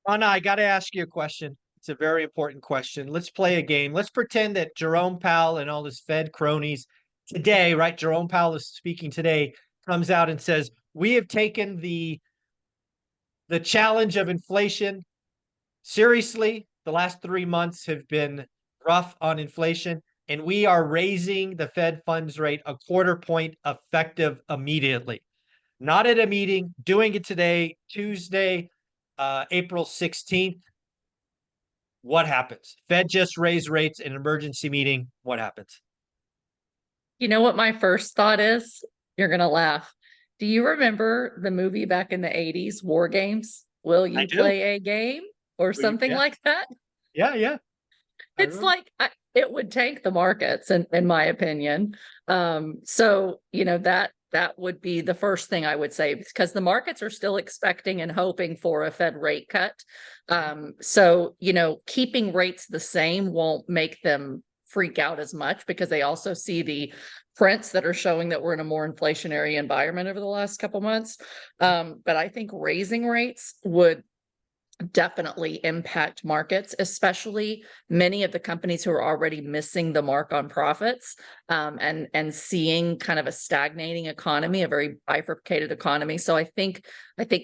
Anna, I got to ask you a question. It's a very important question. Let's play a game. Let's pretend that Jerome Powell and all his Fed cronies today, right? Jerome Powell is speaking today, comes out and says, "We have taken the challenge of inflation seriously. The last 3 months have been rough on inflation, and we are raising the Fed funds rate a quarter point effective immediately." Not at a meeting, doing it today, Tuesday, April 16th. What happens? Fed just raised rates in an emergency meeting. What happens? You know what my first thought is? You're going to laugh. Do you remember the movie back in the 80s, War Games? Will I you do. play a game or something Yeah, like that? yeah, yeah. I It's remember. like it would tank the markets, in my opinion. So that would be the first thing I would say because the markets are still expecting and hoping for a Fed rate cut. So keeping rates the same won't make them freak out as much because they also see the prints that are showing that we're in a more inflationary environment over the last couple months. But I think raising rates would definitely impact markets, especially many of the companies who are already missing the mark on profits, and seeing kind of a stagnating economy, a very bifurcated economy. So I think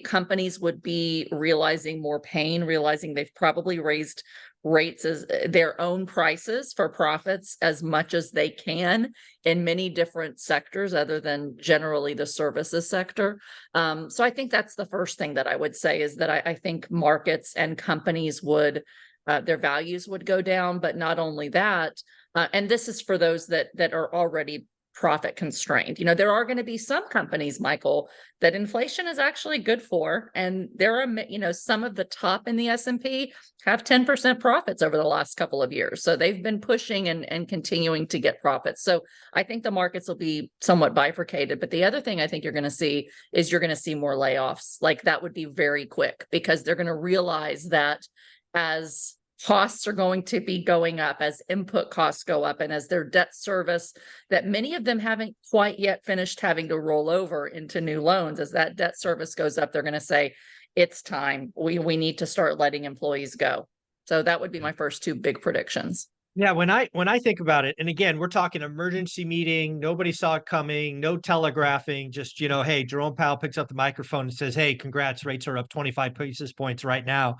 companies would be realizing more pain, realizing they've probably raised rates as their own prices for profits as much as they can in many different sectors other than generally the services sector. So I think that's the first thing that I would say is that I think markets and companies would their values would go down, but not only that, and this is for those that are already profit constrained. There are going to be some companies, Michael, that inflation is actually good for, and there are some of the top in the S&P have 10% profits over the last couple of years. So they've been pushing and continuing to get profits. So I think the markets will be somewhat bifurcated. But the other thing I think you're going to see is you're going to see more layoffs. Like that would be very quick because they're going to realize that as costs are going to be going up, as input costs go up, and as their debt service that many of them haven't quite yet finished having to roll over into new loans, as that debt service goes up, they're going to say, it's time. We need to start letting employees go. So that would be my first two big predictions. Yeah, when I think about it, and again, we're talking emergency meeting, nobody saw it coming, no telegraphing, just hey, Jerome Powell picks up the microphone and says, "Hey, congrats, rates are up 25 basis points right now."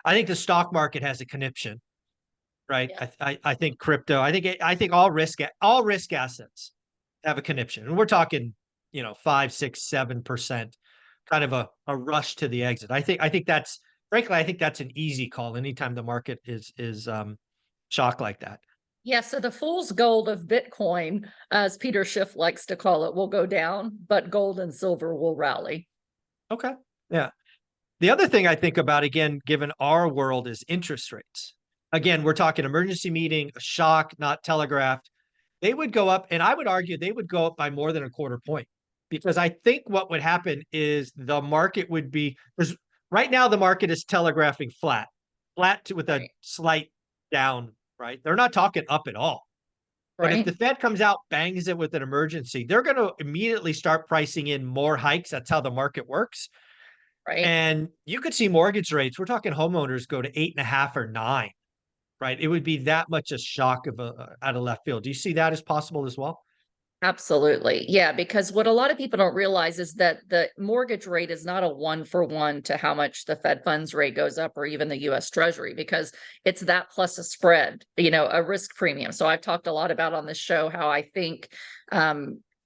I think the stock market has a conniption, right? Yeah. I think crypto, I think all risk assets have a conniption. And we're talking, 5, 6, 7%, kind of a rush to the exit. I think that's frankly, I think that's an easy call anytime the market is shocked like that. Yeah, so the fool's gold of Bitcoin, as Peter Schiff likes to call it, will go down, but gold and silver will rally. Okay. Yeah. The other thing I think about, again, given our world, is interest rates. Again, we're talking emergency meeting, a shock, not telegraphed. They would go up, and I would argue they would go up by more than a quarter point. Because I think what would happen is the market would be, because right now the market is telegraphing with a Right. slight down, right? They're not talking up at all. But if the Right. Fed comes out, bangs it with an emergency, they're going to immediately start pricing in more hikes. That's how the market works. Right. And you could see mortgage rates. We're talking homeowners go to 8.5 or 9, right? It would be that much a shock of out of left field. Do you see that as possible as well? Absolutely. Yeah, because what a lot of people don't realize is that the mortgage rate is not a one for one to how much the Fed funds rate goes up or even the US Treasury, because it's that plus a spread, a risk premium. So I've talked a lot about on this show how I think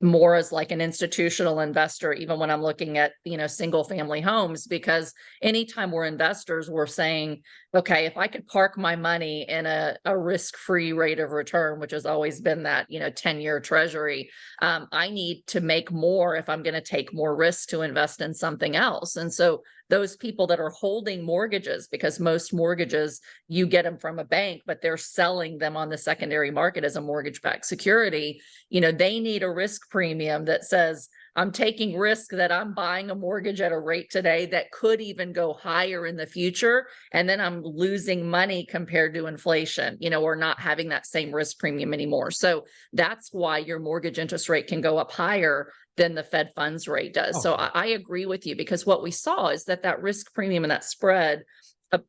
more as like an institutional investor, even when I'm looking at, single family homes, because anytime we're investors, we're saying, okay, if I could park my money in a risk-free rate of return, which has always been that, 10-year treasury, I need to make more if I'm going to take more risk to invest in something else. And so those people that are holding mortgages, because most mortgages, you get them from a bank, but they're selling them on the secondary market as a mortgage-backed security, they need a risk premium that says, I'm taking risk that I'm buying a mortgage at a rate today that could even go higher in the future. And then I'm losing money compared to inflation, or not having that same risk premium anymore. So that's why your mortgage interest rate can go up higher than the Fed funds rate does. Oh, So yeah. I agree with you, because what we saw is that risk premium and that spread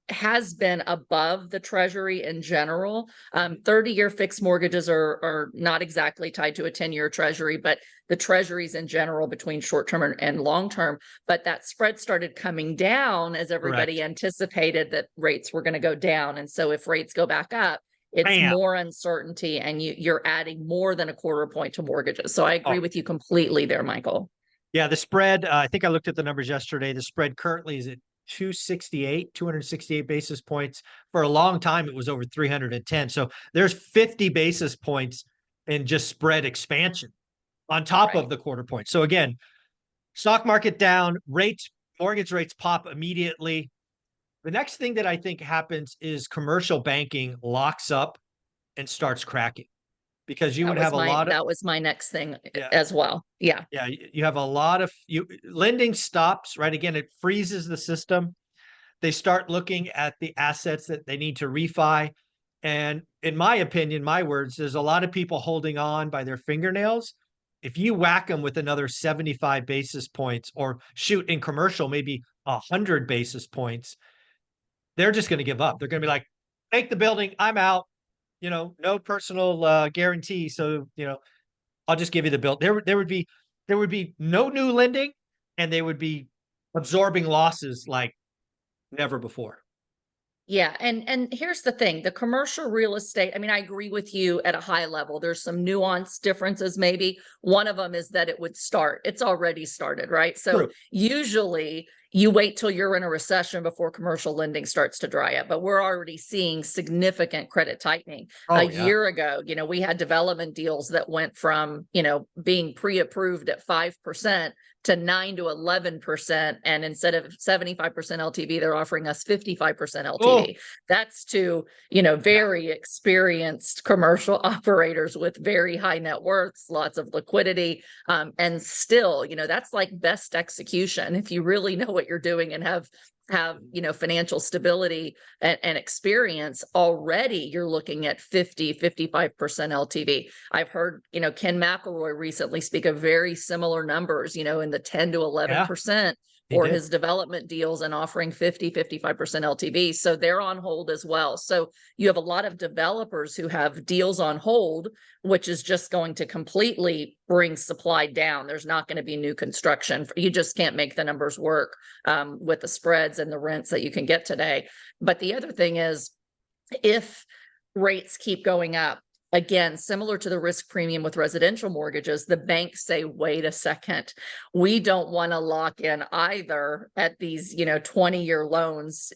has been above the Treasury in general. 30-year fixed mortgages are not exactly tied to a 10-year Treasury, but the Treasuries in general between short-term and long-term. But that spread started coming down as everybody anticipated that rates were going to go down. And so if rates go back up, it's more uncertainty, and you're adding more than a quarter point to mortgages. So I agree with you completely there, Michael. Yeah, the spread, I think I looked at the numbers yesterday. The spread currently is at 268 basis points. For a long time, it was over 310. So there's 50 basis points in just spread expansion on top of the quarter point. So again, stock market down, mortgage rates pop immediately. The next thing that I think happens is commercial banking locks up and starts cracking, because you would have a lot of, that was my next thing as well. Yeah. Yeah. You have a lot of lending stops, right? Again, it freezes the system. They start looking at the assets that they need to refi. And in my opinion, my words, there's a lot of people holding on by their fingernails. If you whack them with another 75 basis points, or shoot in commercial, maybe 100 basis points, they're just going to give up. They're going to be like, take the building, I'm out, no personal guarantee. So, I'll just give you the bill. There would be no new lending, and they would be absorbing losses like never before. Yeah. And here's the thing, the commercial real estate, I mean, I agree with you at a high level. There's some nuanced differences. Maybe one of them is that it's already started, right? So usually you wait till you're in a recession before commercial lending starts to dry up, but we're already seeing significant credit tightening. A year ago, we had development deals that went from, being pre-approved at 5% to 9 to 11. And instead of 75% LTV, they're offering us 55% LTV. That's to, very experienced commercial operators with very high net worths, lots of liquidity. And still, that's like best execution. If you really know what you're doing and have financial stability and experience already, you're looking at 55% LTV. I've heard, Ken McElroy recently speak of very similar numbers, in the 10 to 11% for his development deals, and offering 55% LTV. So they're on hold as well. So you have a lot of developers who have deals on hold, which is just going to completely bring supply down. There's not going to be new construction. You just can't make the numbers work with the spreads and the rents that you can get today. But the other thing is, if rates keep going up, again, similar to the risk premium with residential mortgages, the banks say, wait a second, we don't want to lock in either at these, 20-year loans.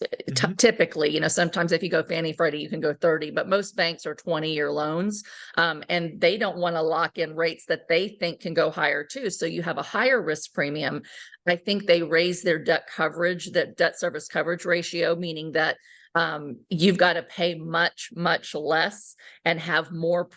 Typically, sometimes if you go Fannie Freddie, you can go 30, but most banks are 20-year loans. And they don't want to lock in rates that they think can go higher too. So you have a higher risk premium. I think they raise their debt service coverage ratio, meaning that you've got to pay much, much less and have more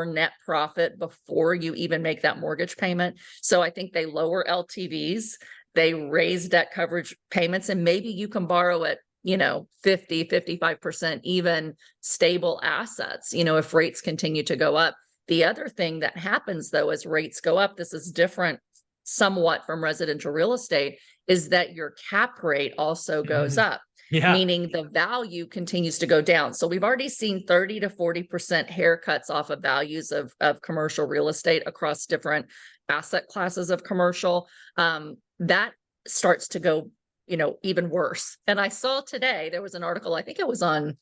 net profit before you even make that mortgage payment. So I think they lower LTVs, they raise debt coverage payments, and maybe you can borrow at 50-55% even stable assets, if rates continue to go up. The other thing that happens though, as rates go up, this is different somewhat from residential real estate, is that your cap rate also goes up. Meaning the value continues to go down. So we've already seen 30 to 40% haircuts off of values of commercial real estate across different asset classes of commercial. That starts to go, even worse. And I saw today, there was an article, I think it was on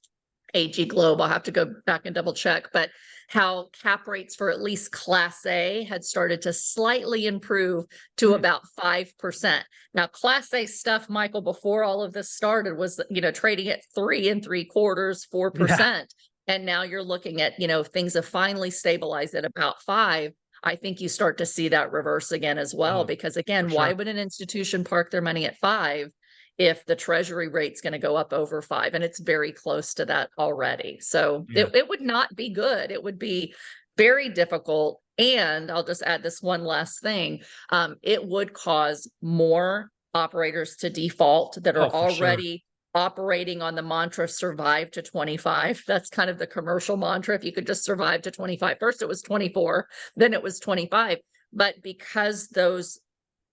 AG Globe, I'll have to go back and double check, but how cap rates for at least Class A had started to slightly improve to about 5%. Now, Class A stuff, Michael, before all of this started was, trading at 3 3/4, 4%. And now you're looking at, things have finally stabilized at about 5. I think you start to see that reverse again as well, because again, why would an institution park their money at 5 if the Treasury rate's going to go up over 5? And it's very close to that already. So it would not be good. It would be very difficult. And I'll just add this one last thing. It would cause more operators to default that are already operating on the mantra survive to 25. That's kind of the commercial mantra. If you could just survive to 25. First it was 24, then it was 25. But because those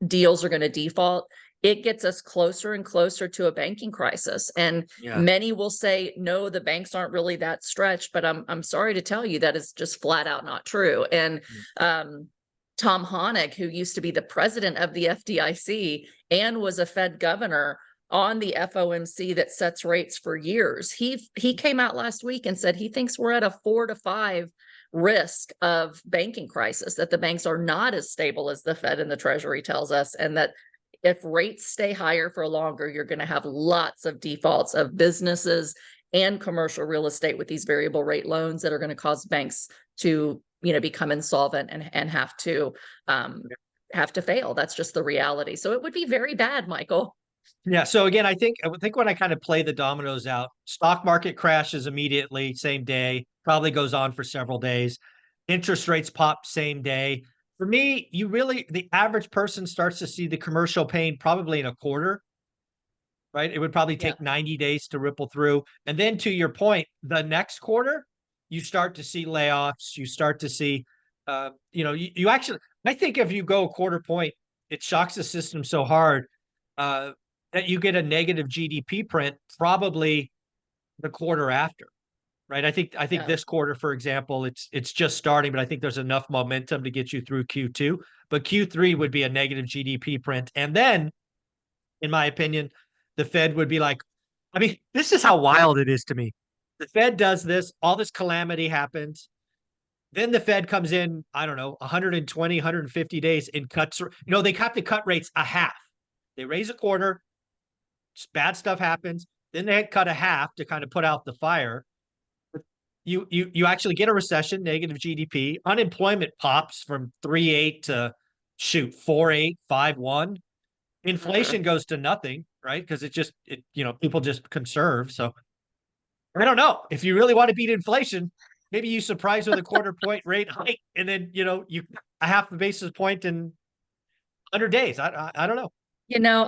deals are going to default, it gets us closer and closer to a banking crisis. And Yeah. many will say, no, the banks aren't really that stretched, but I'm sorry to tell you that is just flat out not true. And Tom Honig, who used to be the president of the FDIC and was a Fed governor on the FOMC that sets rates for years, he came out last week and said he thinks we're at a 4 to 5 risk of banking crisis, that the banks are not as stable as the Fed and the Treasury tells us, and that if rates stay higher for longer, you're going to have lots of defaults of businesses and commercial real estate with these variable rate loans that are going to cause banks to, become insolvent and have to fail. That's just the reality. So it would be very bad, Michael. Yeah. So again, I think when I kind of play the dominoes out, stock market crashes immediately, same day, probably goes on for several days. Interest rates pop same day. For me, the average person starts to see the commercial pain probably in a quarter, right? It would probably take 90 days to ripple through. And then to your point, the next quarter, you start to see layoffs. You start to see, you actually, I think if you go a quarter point, it shocks the system so hard that you get a negative GDP print probably the quarter after, right? I think this quarter, for example, it's just starting, but I think there's enough momentum to get you through Q2. But Q3 would be a negative GDP print. And then, in my opinion, the Fed would be like, this is how wild it is to me. The Fed does this, all this calamity happens. Then the Fed comes in, I don't know, 120, 150 days and cuts, they have to cut rates a half. They raise a quarter, bad stuff happens. Then they cut a half to kind of put out the fire. You actually get a recession, negative GDP. Unemployment pops from 3.8 to 4.8, 5.1. Inflation goes to nothing, right? Because people just conserve. So I don't know. If you really want to beat inflation, maybe you surprise with a quarter point rate hike, and then you a half a basis point in 100 days. I don't know.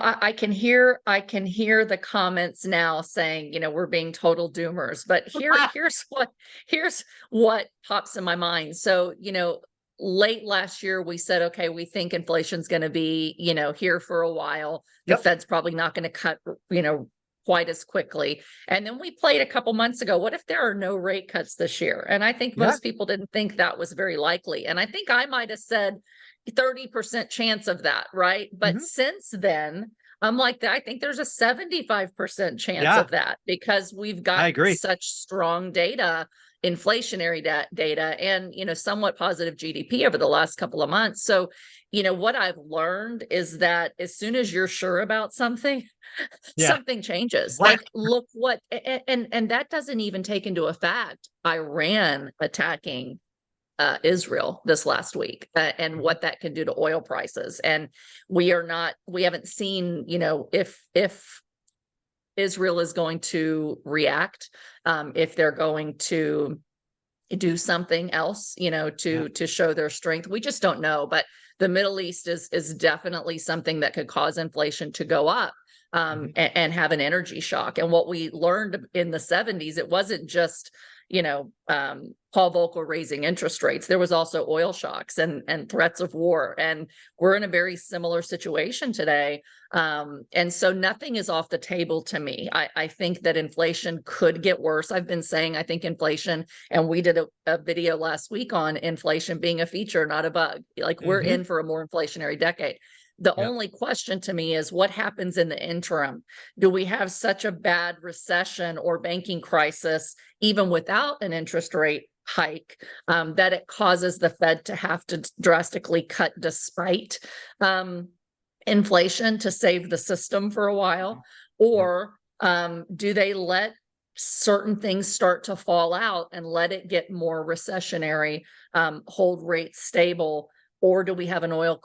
I can hear the comments now saying, we're being total doomers, but here's what pops in my mind. So, late last year, we said, okay, we think inflation's going to be, here for a while. The Fed's probably not going to cut, quite as quickly. And then we played a couple months ago, what if there are no rate cuts this year? And I think most people didn't think that was very likely. And I think I might have said 30% chance of that, right? But since then, I'm like, I think there's a 75% chance of that, because we've got such strong data, inflationary data, and somewhat positive GDP over the last couple of months. So what I've learned is that as soon as you're sure about something, something changes. Like, look what, and that doesn't even take into effect Iran attacking Israel this last week, and what that can do to oil prices. And we haven't seen, if Israel is going to react, if they're going to do something else, to show their strength. We just don't know. But the Middle East is definitely something that could cause inflation to go up, and have an energy shock. And what we learned in the 70s, it wasn't just, Paul Volcker raising interest rates. There was also oil shocks and threats of war. And we're in a very similar situation today. And so nothing is off the table to me. I think that inflation could get worse. I've been saying, I think inflation, and we did a video last week on inflation being a feature, not a bug. Like, we're in for a more inflationary decade. The only question to me is what happens in the interim? Do we have such a bad recession or banking crisis, even without an interest rate hike, that it causes the Fed to have to drastically cut despite inflation to save the system for a while? Or do they let certain things start to fall out and let it get more recessionary, hold rates stable? Or do we have an oil,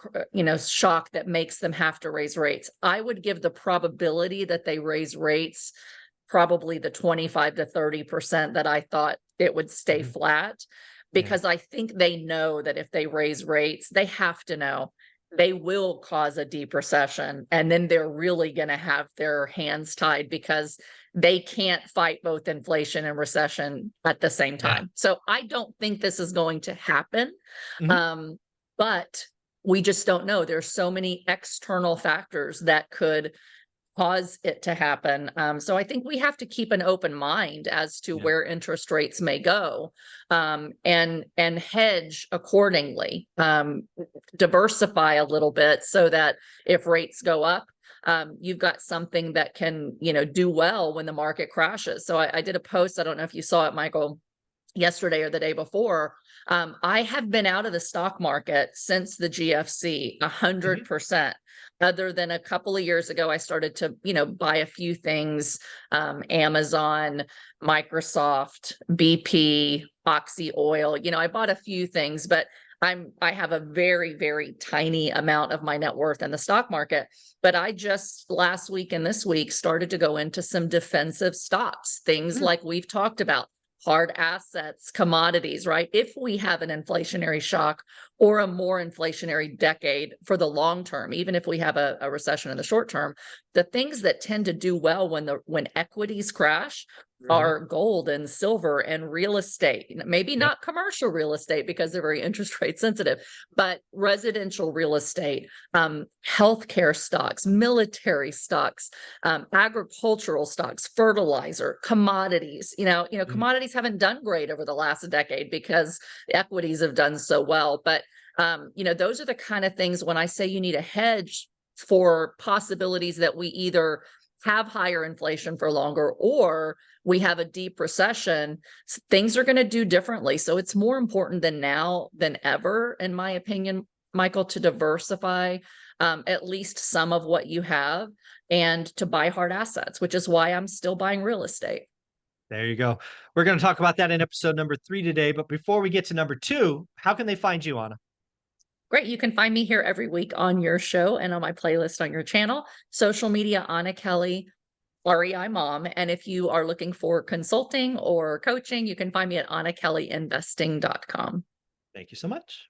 shock that makes them have to raise rates? I would give the probability that they raise rates probably the 25 to 30% that I thought it would stay flat, because I think they know that if they raise rates, they have to know they will cause a deep recession. And then they're really going to have their hands tied, because they can't fight both inflation and recession at the same time. So I don't think this is going to happen. But we just don't know. There's so many external factors that could cause it to happen. So I think we have to keep an open mind as to where interest rates may go, and hedge accordingly, diversify a little bit so that if rates go up, you've got something that can, do well when the market crashes. So I did a post, I don't know if you saw it, Michael, yesterday or the day before. I have been out of the stock market since the GFC, 100%. Other than a couple of years ago, I started to, buy a few things, Amazon, Microsoft, BP, Oxy Oil. I bought a few things, but I have a very, very tiny amount of my net worth in the stock market. But I just last week and this week started to go into some defensive stocks, things like we've talked about. Hard assets, commodities, right? If we have an inflationary shock or a more inflationary decade for the long term, even if we have a recession in the short term, the things that tend to do well when equities crash are gold and silver and real estate. Maybe not commercial real estate because they're very interest rate sensitive, but residential real estate, healthcare stocks, military stocks, agricultural stocks, fertilizer, commodities. Commodities haven't done great over the last decade because equities have done so well. But those are the kind of things when I say you need a hedge for possibilities that we either have higher inflation for longer or we have a deep recession, things are going to do differently. So it's more important than now than ever, in my opinion, Michael, to diversify at least some of what you have and to buy hard assets, which is why I'm still buying real estate. There you go. We're going to talk about that in episode number 3 today. But before we get to number 2, how can they find you, Anna? Great. You can find me here every week on your show and on my playlist on your channel. Social media, Anna Kelly, REI Mom. And if you are looking for consulting or coaching, you can find me at AnnaKellyInvesting.com. Thank you so much.